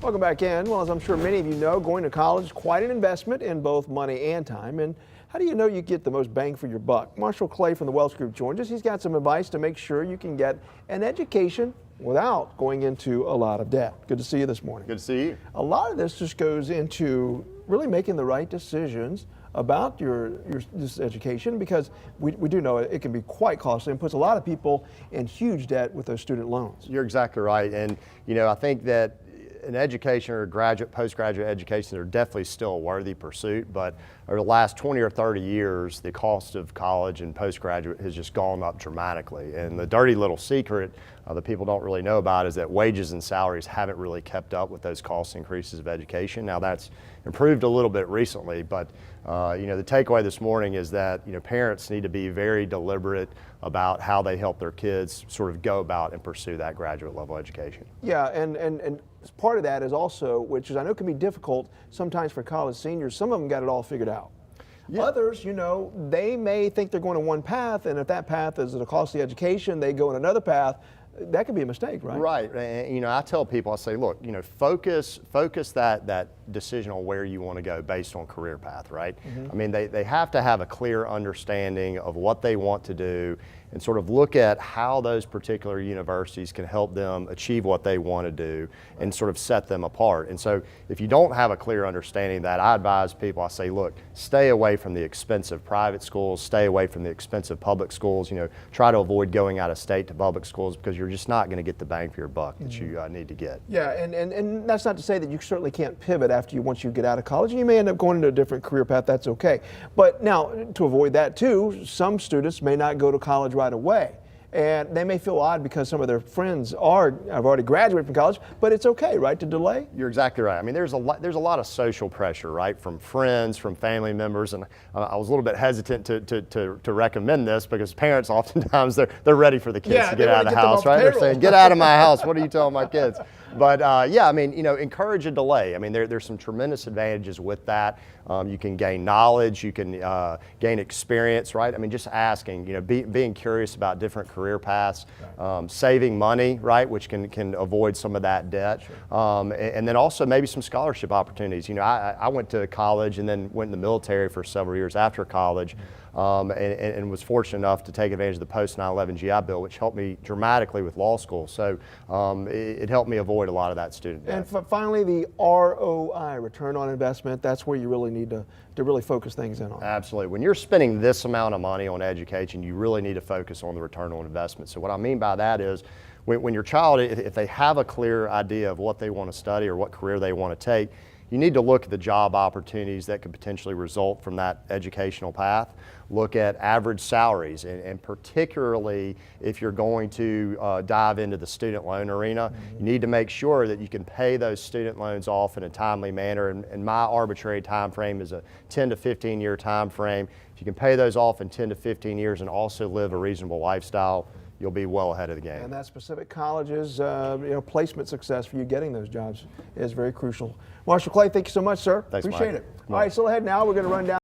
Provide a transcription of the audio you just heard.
Welcome back in. Well, as I'm sure many of you know, going to college is quite an investment in both money and time. And how do you know you get the most bang for your buck? Marshall Clay from the Welch Group joins us. He's got some advice to make sure you can get an education without going into a lot of debt. Good to see you this morning. Good to see you. A lot of this just goes into really making the right decisions about this education, because we do know it can be quite costly and puts a lot of people in huge debt with those student loans. You're exactly right. And, I think that an education or postgraduate education are definitely still a worthy pursuit, but over the last 20 or 30 years, the cost of college and postgraduate has just gone up dramatically. And the dirty little secret that people don't really know about is that wages and salaries haven't really kept up with those cost increases of education. Now that's improved a little bit recently, but the takeaway this morning is that parents need to be very deliberate about how they help their kids sort of go about and pursue that graduate level education. Yeah, and part of that is also, which is I know can be difficult sometimes for college seniors, some of them got it all figured out. Yeah. Others, they may think they're going to one path, and if that path is a costly education, they go in another path. That could be a mistake, right? Right. And, I tell people, I say, look, focus that decision on where you want to go based on career path, right? Mm-hmm. I mean, they have to have a clear understanding of what they want to do and sort of look at how those particular universities can help them achieve what they want to do and sort of set them apart. And so if you don't have a clear understanding of that, I advise people, I say, look, stay away from the expensive private schools, stay away from the expensive public schools, try to avoid going out of state to public schools, because you're just not going to get the bang for your buck that you need to get. Yeah, and that's not to say that you certainly can't pivot once you get out of college. You may end up going into a different career path, that's okay. But now, to avoid that too, some students may not go to college right away. And they may feel odd because some of their friends have already graduated from college, but it's okay, right, to delay? You're exactly right. I mean, there's a lot of social pressure, right, from friends, from family members, and I was a little bit hesitant to recommend this, because parents oftentimes they're ready for the kids to get out of the house, right? They're saying, "Get out of my house! What are you telling my kids?" But I mean, encourage a delay. I mean, there's some tremendous advantages with that. You can gain knowledge, you can gain experience, right? I mean, just asking, being curious about different career paths, saving money, right, which can avoid some of that debt, and then also maybe some scholarship opportunities. I went to college and then went in the military for several years after college. And was fortunate enough to take advantage of the post 9/11 GI Bill, which helped me dramatically with law school. So it helped me avoid a lot of that student debt. And finally, the ROI, return on investment, that's where you really need to really focus things in on. Absolutely. When you're spending this amount of money on education, you really need to focus on the return on investment. So what I mean by that is, when your child, if they have a clear idea of what they want to study or what career they want to take, you need to look at the job opportunities that could potentially result from that educational path. Look at average salaries, and particularly if you're going to dive into the student loan arena, you need to make sure that you can pay those student loans off in a timely manner. And my arbitrary time frame is a 10 to 15 year time frame. If you can pay those off in 10 to 15 years and also live a reasonable lifestyle, you'll be well ahead of the game. And that specific college's placement success for you getting those jobs is very crucial. Marshall Clay, thank you so much, sir. Thanks, Appreciate Mike. it. All right, so ahead now, we're going to run down